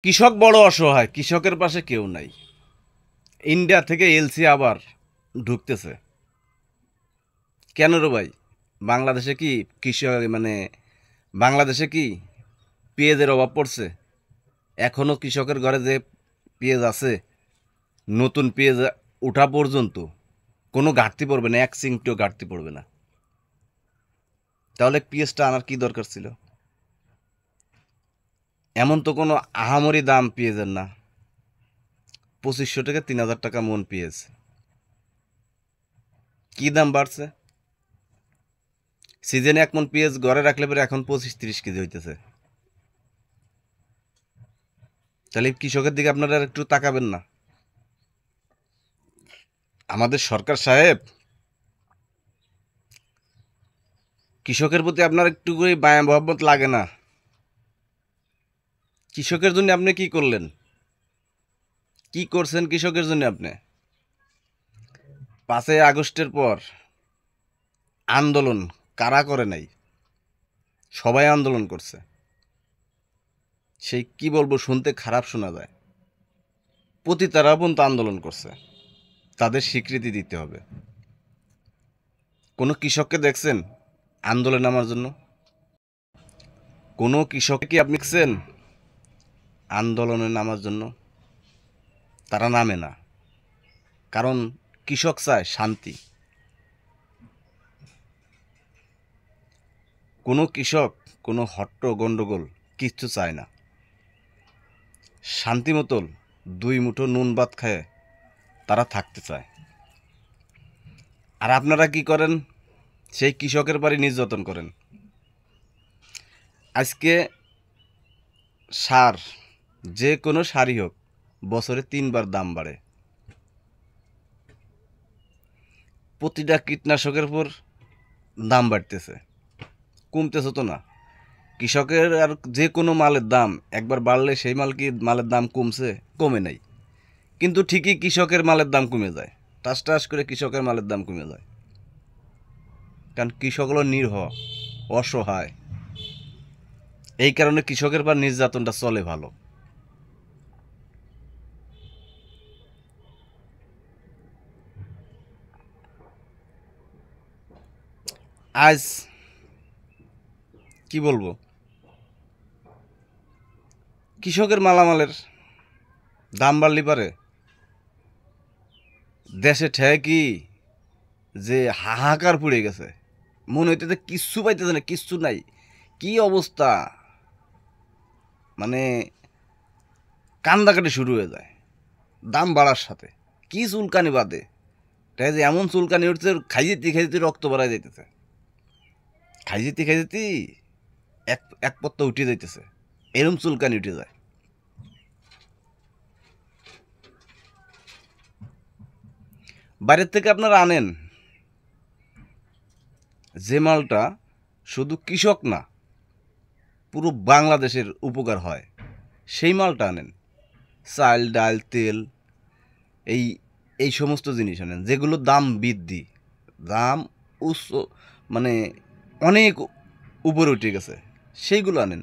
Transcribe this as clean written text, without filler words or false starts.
কৃষক বড় অসহায়, কৃষকের পাশে কেউ নাই। ইন্ডিয়া থেকে এলসি আবার ঢুকতেছে কেন রে ভাই? বাংলাদেশে কি কৃষক বাংলাদেশে কি পেঁয়াজের অভাব পড়ছে? এখনো কৃষকের ঘরে যে পেঁয়াজ আছে, নতুন পেঁয়াজ ওঠা পর্যন্ত কোনো ঘাটতি পড়বে না, এক চিমটিও ঘাটতি পড়বে না। তাহলে পেঁয়াজটা আনার কি দরকার ছিল? এমন তো কোনো আহামরি দাম পেঁয়াজের না। 2500 থেকে 3000 টাকা মন পেঁয়াজ। কি দাম বাড়ছে? সিজনে এক মন পেঁয়াজ ঘরে রাখলে পরে এখন 25-30 কেজি হইতেছে। তাহলে কৃষকের দিকে আপনারা আর একটু তাকাবেন না? আমাদের সরকার সাহেব, কৃষকের প্রতি আপনার একটু করে মায়া মহব্বত লাগে না? কৃষকের জন্য আপনি কি করলেন? কি করছেন কৃষকের জন্য আপনি? 5ই আগস্টের পর আন্দোলন কারা করে নাই? সবাই আন্দোলন করছে। সেই কি বলবো, শুনতে খারাপ শোনা যায়। পতিতারা পর্যন্ত আন্দোলন করছে। তাদের স্বীকৃতি দিতে হবে। কোনো কৃষককে দেখছেন আন্দোলনে নামার জন্য? কোনো কৃষক কি আপনি দেখছেন আন্দোলনে নামার জন্য? তারা নামে না, কারণ কৃষক চায় শান্তি। কোনো কৃষক কোনো হট্ট গন্ডগোল কিচ্ছু চায় না। শান্তি মতন 2 মুঠো নুন ভাত খায় তারা থাকতে চায়। আর আপনারা কি করেন? সেই কৃষকের বাড়ি নির্যাতন করেন। আজকে সার, যে কোনো সারই হোক, বছরে 3বার দাম বাড়ে। প্রতিটা কীটনাশকের উপর দাম বাড়তেছে, কমতেছে তো না। কৃষকের আর যে কোনো মালের দাম একবার বাড়লে সেই মালের দাম কমছে? কমে নাই। কিন্তু ঠিকই কৃষকের মালের দাম কমে যায়, টাস টাস করে কৃষকের মালের দাম কমে যায়। কারণ কৃষক হলো নিরীহ, অসহায়। এই কারণে কৃষকের পর নির্যাতনটা চলে ভালো। আজ কি বলবো, কৃষকের মালামালের দাম বাড়লি পারে দেশে ঠেকি যে হাহাকার পড়ে গেছে। মনে হইতেছে কিচ্ছু পাইতেছে না, কিচ্ছু নাই। কি অবস্থা, মানে কান্দাকাটি শুরু হয়ে যায় দাম বাড়ার সাথে। কি চুলকানি বাদে, তাই যে এমন চুলকানি উঠছে, খাই যেতে রক্ত বাড়াই যাইতেছে। খাই যেতে এক এক পত্তা উঠে যাইতেছে, এরম চুলকানি উঠে যায়। বাইরের থেকে আপনারা আনেন যে মালটা শুধু কৃষক না, পুরো বাংলাদেশের উপকার হয়, সেই মালটা আনেন। চাল, ডাল, তেল, এই এই সমস্ত জিনিস আনেন যেগুলো দাম বৃদ্ধি, দাম উচ্চ, মানে অনেক উপরে উঠে গেছে, সেইগুলো আনেন।